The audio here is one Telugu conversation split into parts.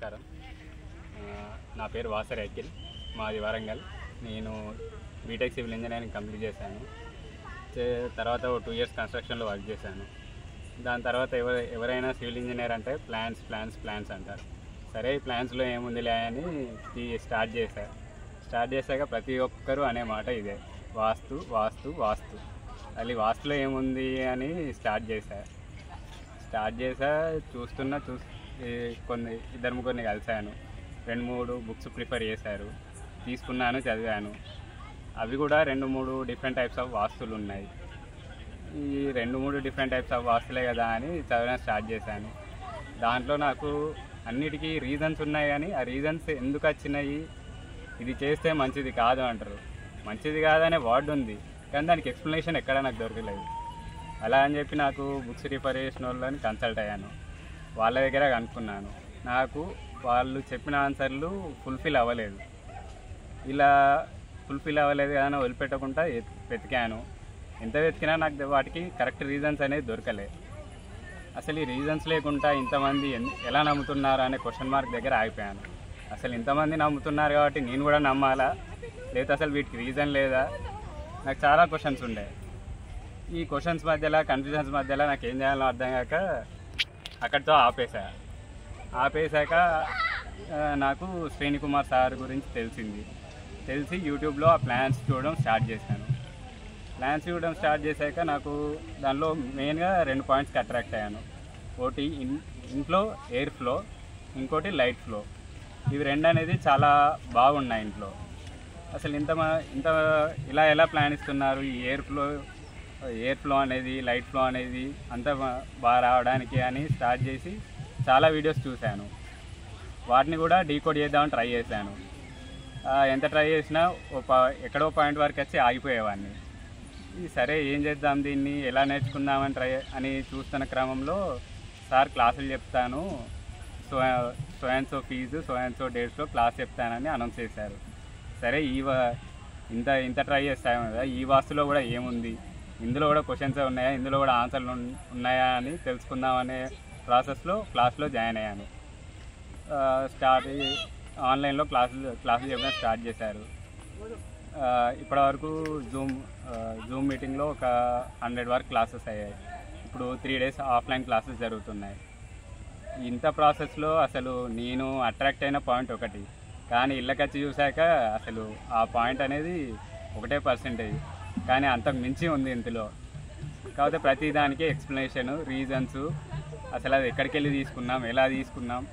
నమస్కారం. నా పేరు వాసరి అఖిల్, మాది వరంగల్. నేను బీటెక్ సివిల్ ఇంజనీరింగ్ కంప్లీట్ చేశాను. తర్వాత 2 years కన్స్ట్రక్షన్లో వర్క్ చేశాను. దాని తర్వాత ఎవరైనా సివిల్ ఇంజనీర్ అంటే ప్లాన్స్ అంటారు. సరే ఈ ప్లాన్స్లో ఏముందిలే అని స్టార్ట్ చేశాక ప్రతి ఒక్కరు అనే మాట ఇదే, వాస్తు వాస్తు వాస్తు. అది వాస్తులో ఏముంది అని స్టార్ట్ చేశా. ఇద్దరు ముగ్గురిని కలిశాను. 2-3 బుక్స్ ప్రిఫర్ చేశారు, తీసుకున్నాను, చదివాను. అవి కూడా 2-3 డిఫరెంట్ టైప్స్ ఆఫ్ వాస్తులు ఉన్నాయి. ఈ 2-3 డిఫరెంట్ టైప్స్ ఆఫ్ వాస్తులే కదా అని చదవడం స్టార్ట్ చేశాను. దాంట్లో నాకు అన్నిటికీ రీజన్స్ ఉన్నాయి, కానీ ఆ రీజన్స్ ఎందుకు వచ్చినాయి, ఇది చేస్తే మంచిది కాదు అంటారు. మంచిది కాదనే వర్డ్ ఉంది, కానీ దానికి ఎక్స్ప్లెనేషన్ ఎక్కడ నాకు దొరకలేదు. అలా అని చెప్పి నాకు బుక్స్ రిఫర్ చేసిన వాళ్ళని కన్సల్ట్ అయ్యాను. వాళ్ళ దగ్గర కనుక్కున్నాను. నాకు వాళ్ళు చెప్పిన ఆన్సర్లు ఫుల్ఫిల్ అవ్వలేదు. ఇలా ఫుల్ఫిల్ అవ్వలేదు కానీ వదిలిపెట్టకుండా వెతికాను. ఎంత వెతికినా నాకు వాటికి కరెక్ట్ రీజన్స్ అనేది దొరకలే. అసలు ఈ రీజన్స్ లేకుండా ఇంతమంది ఎలా నమ్ముతున్నారు అనే క్వశ్చన్ మార్క్ దగ్గర ఆగిపోయాను. అసలు ఇంతమంది నమ్ముతున్నారు కాబట్టి నేను కూడా నమ్మాలా, లేదా అసలు వీటికి రీజన్ లేదా? నాకు చాలా క్వశ్చన్స్ ఉండే. ఈ క్వశ్చన్స్ మధ్యలో, కన్ఫ్యూజన్స్ మధ్యలో నాకు ఏం చేయాలో అర్థం కాక అక్కడితో ఆపేశాక నాకు శ్రేణికుమార్ సార్ గురించి తెలిసి యూట్యూబ్లో ఆ ప్లాన్స్ చూడడం స్టార్ట్ చేశాక నాకు దానిలో మెయిన్గా 2 పాయింట్స్కి అట్రాక్ట్ అయ్యాను. ఒకటి ఇంట్లో ఎయిర్ ఫ్లో, ఇంకోటి లైట్ ఫ్లో. ఇవి 2 అనేది చాలా బాగున్నాయి ఇంట్లో. అసలు ఇంత ఇలా ఎలా ప్లాన్ ఇస్తున్నారు, ఈ ఎయిర్ ఫ్లో అనేది, లైట్ ఫ్లో అనేది అంత బాగా రావడానికి అని స్టార్ట్ చేసి చాలా వీడియోస్ చూశాను. వాటిని కూడా డీకోడ్ చేద్దామని ట్రై చేశాను. ఎంత ట్రై చేసినా ఎక్కడో పాయింట్ వరకు వచ్చి ఆగిపోయేవాడిని. సరే ఏం చేద్దాం, దీన్ని ఎలా నేర్చుకుందామని చూస్తున్న క్రమంలో సార్ క్లాసులు చెప్తాను, so and so fees, so and so డేట్స్లో క్లాస్ చెప్తానని అనౌన్స్ చేశారు. సరే ఇంత ట్రై చేస్తాము కదా, ఈ వాస్తులో కూడా ఏముంది, ఇందులో కూడా క్వశ్చన్స్ ఉన్నాయా, ఇందులో కూడా ఆన్సర్లు ఉన్నాయా అని తెలుసుకుందామనే ప్రాసెస్లో క్లాస్లో జాయిన్ అయ్యాను. ఆన్లైన్లో క్లాసులు చెప్పడం స్టార్ట్ చేశారు. ఇప్పటివరకు జూమ్ మీటింగ్లో ఒక 100 వరకు క్లాసెస్ అయ్యాయి. ఇప్పుడు 3 days ఆఫ్లైన్ క్లాసెస్ జరుగుతున్నాయి. ఇంత ప్రాసెస్లో అసలు నేను అట్రాక్ట్ అయిన పాయింట్ ఒకటి, కానీ ఇళ్ళకొచ్చి చూశాక అసలు ఆ పాయింట్ అనేది 1%, కానీ అంతకు మించి ఉంది ఇందులో. కాకపోతే ప్రతిదానికి ఎక్స్ప్లెనేషను, రీజన్స్, అసలు అది ఎక్కడికి వెళ్ళి తీసుకున్నాం, ఎలా తీసుకున్నాం,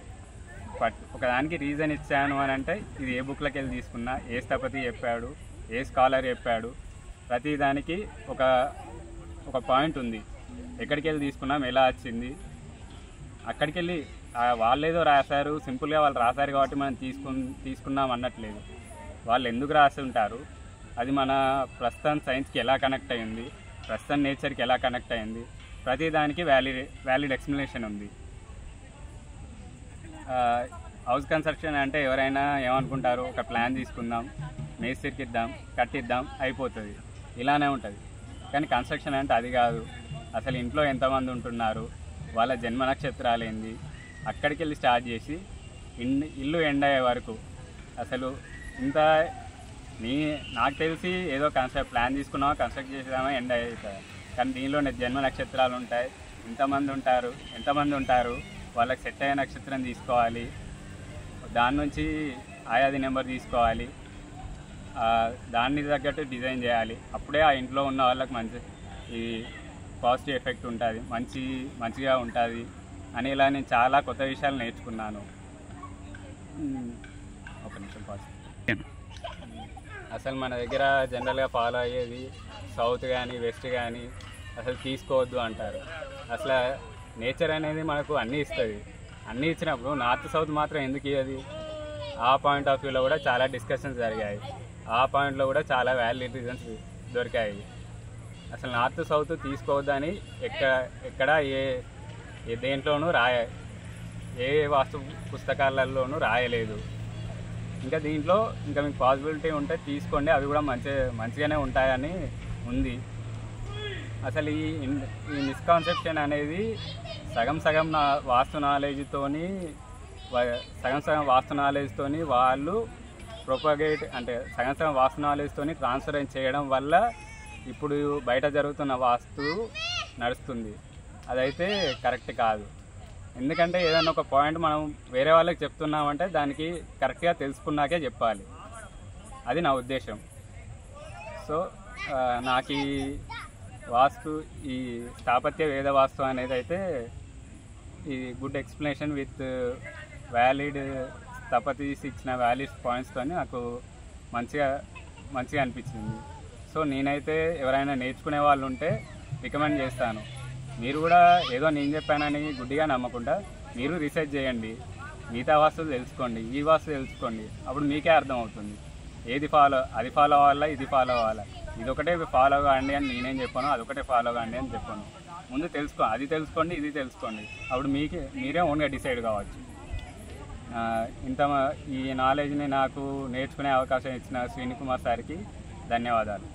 ఒకదానికి రీజన్ ఇచ్చాను అని అంటే ఇది ఏ బుక్లోకి వెళ్ళి తీసుకున్నా, ఏ స్థపతి చెప్పాడు, ఏ స్కాలర్ చెప్పాడు, ప్రతిదానికి ఒక పాయింట్ ఉంది. ఎక్కడికి వెళ్ళి తీసుకున్నాం, ఎలా వచ్చింది, అక్కడికి వెళ్ళి వాళ్ళేదో రాశారు, సింపుల్గా వాళ్ళు రాశారు కాబట్టి మనం తీసుకున్నాం అన్నట్లేదు. వాళ్ళు ఎందుకు రాసి ఉంటారు, అది మన ప్రస్తుతం సైన్స్కి ఎలా కనెక్ట్ అయ్యింది, ప్రస్తుతం నేచర్కి ఎలా కనెక్ట్ అయ్యింది, ప్రతిదానికి వ్యాలిడ్ ఎక్స్ప్లెనేషన్ ఉంది. హౌస్ కన్స్ట్రక్షన్ అంటే ఎవరైనా ఏమనుకుంటారు, ఒక ప్లాన్ తీసుకుందాం, మేస్త్రికి ఇద్దాం, కట్టిద్దాం, అయిపోతుంది, ఇలానే ఉంటుంది. కానీ కన్స్ట్రక్షన్ అంటే అది కాదు. అసలు ఇంట్లో ఎంతమంది ఉంటున్నారు, వాళ్ళ జన్మ నక్షత్రాలు ఏంది, అక్కడికి వెళ్ళి స్టార్ట్ చేసి ఇల్లు ఎండ్ అయ్యే వరకు అసలు నాకు తెలిసి ఏదో ప్లాన్ తీసుకున్నామో, కన్స్ట్రక్ట్ చేసామో, ఎండ్ అవుతుంది. కానీ దీనిలో జన్మ నక్షత్రాలు ఉంటాయి, ఎంతమంది ఉంటారు, వాళ్ళకి సెట్ అయ్యే నక్షత్రం తీసుకోవాలి, దాని నుంచి ఆయాది నెంబర్ తీసుకోవాలి, దాన్ని తగ్గట్టు డిజైన్ చేయాలి. అప్పుడే ఆ ఇంట్లో ఉన్న వాళ్ళకి ఈ పాజిటివ్ ఎఫెక్ట్ ఉంటుంది, మంచిగా ఉంటుంది అని. ఇలా నేను చాలా కొత్త విషయాలు నేర్చుకున్నాను. ఒక నిమిషం పాజిటివ్. అసలు మన దగ్గర జనరల్గా ఫాలో అయ్యేది సౌత్ కానీ వెస్ట్ కానీ అసలు తీసుకోవద్దు అంటారు. అసలు నేచర్ అనేది మనకు అన్నీ ఇస్తుంది. అన్నీ ఇచ్చినప్పుడు నార్త్ సౌత్ మాత్రం ఎందుకు ఇవ్వదు? ఆ పాయింట్ ఆఫ్ వ్యూలో కూడా చాలా డిస్కషన్స్ జరిగాయి. ఆ పాయింట్లో కూడా చాలా వ్యాలిడ్ రీజన్స్ దొరికాయి. అసలు నార్త్ సౌత్ తీసుకోవద్దని ఎక్కడ ఏ దేంట్లోనూ ఏ వాస్తు పుస్తకాలలోనూ రాయలేదు. దీంట్లో మీకు పాసిబిలిటీ ఉంటే తీసుకోండి, అవి కూడా మంచిగానే ఉంటాయని ఉంది. అసలు ఈ మిస్కాన్సెప్షన్ అనేది సగం వాస్తు నాలెడ్జ్తోని సగం సగం వాస్తు నాలెడ్జ్తోని వాళ్ళు ప్రొపగేట్ అంటే సగం సగం వాస్తు నాలెడ్జ్తోని ట్రాన్స్ఫర్ చేయడం వల్ల ఇప్పుడు బయట జరుగుతున్న వాస్తు నడుస్తుంది. అదైతే కరెక్ట్ కాదు. ఎందుకంటే ఏదైనా ఒక పాయింట్ మనం వేరే వాళ్ళకి చెప్తున్నామంటే దానికి కరెక్ట్గా తెలుసుకున్నాకే చెప్పాలి. అది నా ఉద్దేశం. సో నాకు ఈ వాస్తు, ఈ స్థాపత్య వేద వాస్తు అనేది అయితే ఈ గుడ్ ఎక్స్ప్లెనేషన్ విత్ వ్యాలిడ్ స్థపతిస్ ఇచ్చిన వ్యాలిడ్ పాయింట్స్తో నాకు మంచిగా అనిపించింది. సో నేనైతే ఎవరైనా నేర్చుకునే వాళ్ళు ఉంటే రికమెండ్ చేస్తాను. మీరు కూడా ఏదో నేను చెప్పానని గుడ్డిగా నమ్మకుండా మీరు రీసెర్చ్ చేయండి, మిగతా వాస్తులు తెలుసుకోండి, ఈ వాస్తు తెలుసుకోండి. అప్పుడు మీకే అర్థమవుతుంది అది ఫాలో అవ్వాలా, ఇది ఫాలో అవ్వాలా. ఇదొకటే ఫాలో కాండి అని నేనేం చెప్పాను, అదొకటే ఫాలో కాండి అని చెప్పాను. ముందు అది తెలుసుకోండి, ఇది తెలుసుకోండి. అప్పుడు మీరే ఓన్గా డిసైడ్ కావచ్చు. ఈ నాలెడ్జ్ని నాకు నేర్చుకునే అవకాశం ఇచ్చిన శ్రీనికుమార్ సార్కి ధన్యవాదాలు.